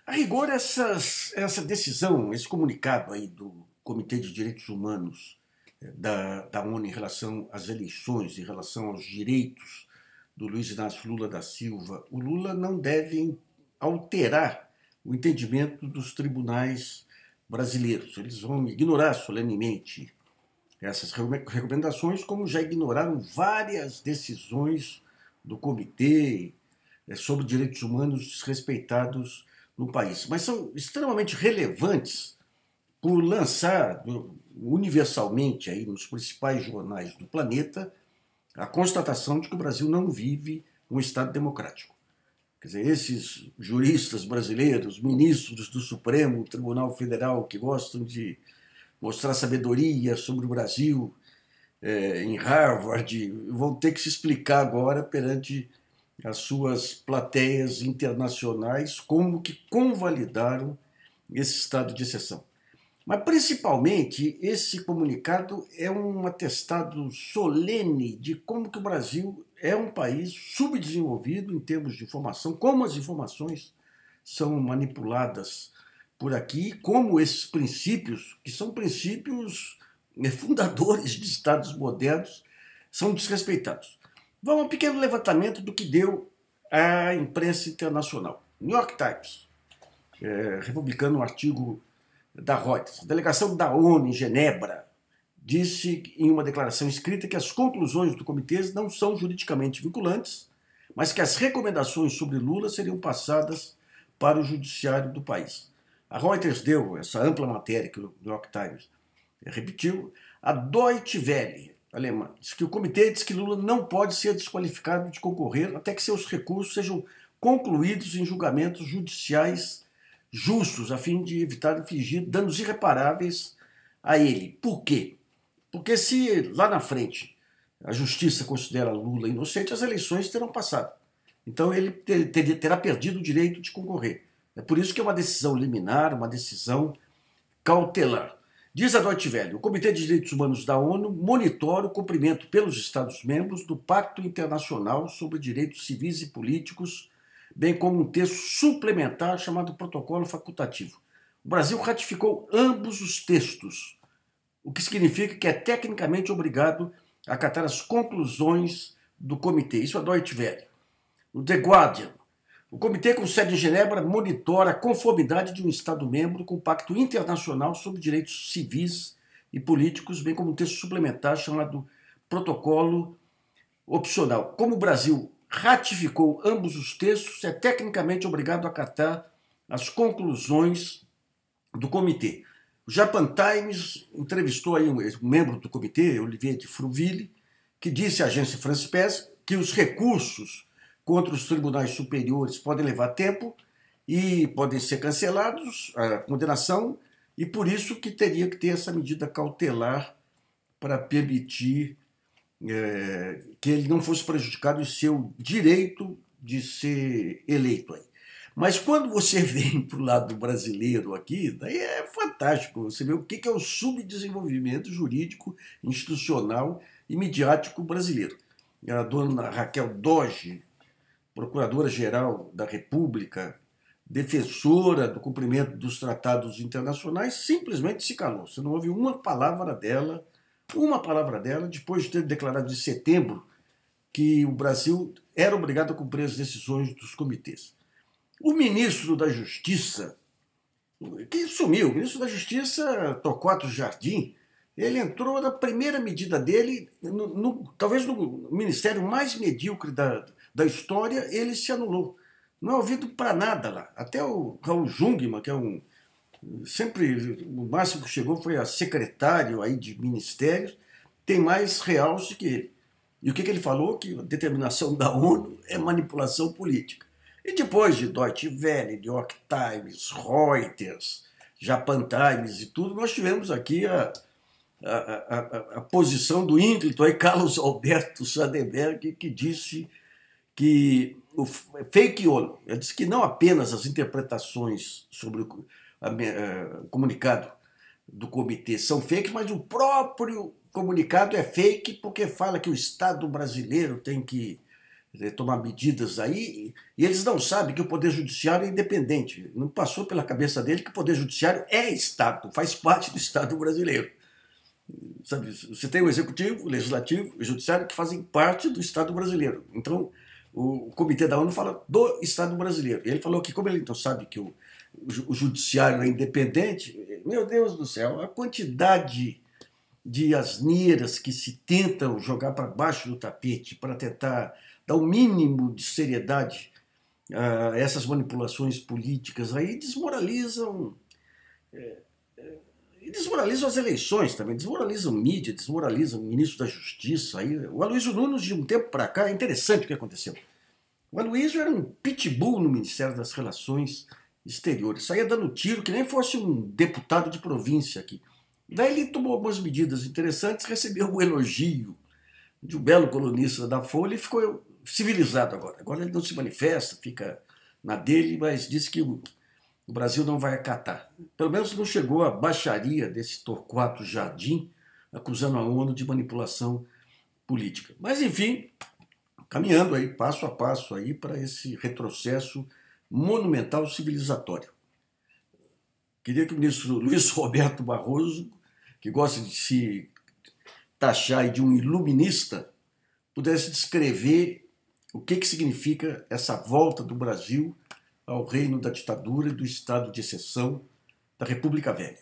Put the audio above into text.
A rigor, essa decisão, esse comunicado aí do Comitê de Direitos Humanos da ONU em relação às eleições, em relação aos direitos do Luiz Inácio Lula da Silva, o Lula não deve alterar o entendimento dos tribunais brasileiros. Eles vão ignorar solenemente essas recomendações, como já ignoraram várias decisões do Comitê sobre Direitos Humanos desrespeitados no país. Mas são extremamente relevantes por lançar universalmente aí nos principais jornais do planeta a constatação de que o Brasil não vive um Estado democrático. Quer dizer, esses juristas brasileiros, ministros do Supremo Tribunal Federal, que gostam de mostrar sabedoria sobre o Brasil em Harvard, vão ter que se explicar agora perante as suas plateias internacionais como que convalidaram esse estado de exceção. Mas, principalmente, esse comunicado é um atestado solene de como que o Brasil é um país subdesenvolvido em termos de informação, como as informações são manipuladas por aqui, como esses princípios, que são princípios fundadores de estados modernos, são desrespeitados. Vamos a um pequeno levantamento do que deu a imprensa internacional. New York Times, republicando um artigo da Reuters. A delegação da ONU em Genebra disse em uma declaração escrita que as conclusões do comitê não são juridicamente vinculantes, mas que as recomendações sobre Lula seriam passadas para o judiciário do país. A Reuters deu essa ampla matéria que o New York Times repetiu. A Deutsche Welle, alemã, diz que o comitê diz que Lula não pode ser desqualificado de concorrer até que seus recursos sejam concluídos em julgamentos judiciais justos, a fim de evitar infligir danos irreparáveis a ele. Por quê? Porque se lá na frente a justiça considera Lula inocente, as eleições terão passado. Então ele terá perdido o direito de concorrer. É por isso que é uma decisão liminar, uma decisão cautelar. Diz a Deutsche Welle, o Comitê de Direitos Humanos da ONU monitora o cumprimento pelos Estados-membros do Pacto Internacional sobre Direitos Civis e Políticos, bem como um texto suplementar chamado Protocolo Facultativo. O Brasil ratificou ambos os textos, o que significa que é tecnicamente obrigado a acatar as conclusões do comitê. Isso é a Deutsche Welle. O The Guardian, o comitê com sede em Genebra monitora a conformidade de um Estado-membro com o Pacto Internacional sobre Direitos Civis e Políticos, bem como um texto suplementar chamado Protocolo Opcional. Como o Brasil ratificou ambos os textos, é tecnicamente obrigado a acatar as conclusões do comitê. O Japan Times entrevistou aí um membro do comitê, Olivier de Fruvilli, que disse à agência France Presse que os recursos contra os tribunais superiores podem levar tempo e podem ser cancelados, a condenação, e por isso que teria que ter essa medida cautelar para permitir que ele não fosse prejudicado em seu direito de ser eleito. Aí. Mas quando você vem para o lado brasileiro aqui, daí é fantástico. Você vê o que é o subdesenvolvimento jurídico, institucional e midiático brasileiro. A dona Raquel Doge, Procuradora-Geral da República, defensora do cumprimento dos tratados internacionais, simplesmente se calou. Você não ouve uma palavra dela, depois de ter declarado em setembro que o Brasil era obrigado a cumprir as decisões dos comitês. O ministro da Justiça, que sumiu, o ministro da Justiça, Torquato Jardim, ele entrou na primeira medida dele, talvez no ministério mais medíocre da história, ele se anulou. Não é ouvido para nada lá. Até o Raul Jungmann, que é sempre o máximo que chegou foi a secretário aí de ministérios, tem mais realce que ele. E o que ele falou? Que a determinação da ONU é manipulação política. E depois de Deutsche Welle, New York Times, Reuters, Japan Times e tudo, nós tivemos aqui a posição do ínclito aí, Carlos Alberto Sadenberg, que disse que o fake ONU, ele disse que não apenas as interpretações sobre o comunicado do comitê são fake, mas o próprio comunicado é fake porque fala que o Estado brasileiro tem que tomar medidas aí, e eles não sabem que o Poder Judiciário é independente. Não passou pela cabeça dele que o Poder Judiciário é Estado, faz parte do Estado brasileiro. Sabe, você tem o Executivo, o Legislativo e o Judiciário que fazem parte do Estado brasileiro. Então, o Comitê da ONU fala do Estado brasileiro. E ele falou que, como ele não sabe que o Judiciário é independente, meu Deus do céu, a quantidade de asneiras que se tentam jogar para baixo do tapete para tentar dar o mínimo de seriedade a essas manipulações políticas aí desmoralizam e desmoralizam as eleições também, desmoralizam mídia, desmoralizam o ministro da Justiça. Aí, o Aloysio Nunes, de um tempo para cá, é interessante o que aconteceu. O Aloysio era um pitbull no Ministério das Relações Exteriores, saía dando tiro que nem fosse um deputado de província aqui. Daí ele tomou algumas medidas interessantes, recebeu um elogio de um belo colunista da Folha e ficou civilizado agora. Agora ele não se manifesta, fica na dele, mas diz que o Brasil não vai acatar. Pelo menos não chegou à baixaria desse Torquato Jardim, acusando a ONU de manipulação política. Mas, enfim, caminhando aí, passo a passo aí para esse retrocesso monumental civilizatório. Queria que o ministro Luiz Roberto Barroso, que gosta de se taxar de um iluminista, pudesse descrever o que significa essa volta do Brasil ao reino da ditadura e do estado de exceção da República Velha.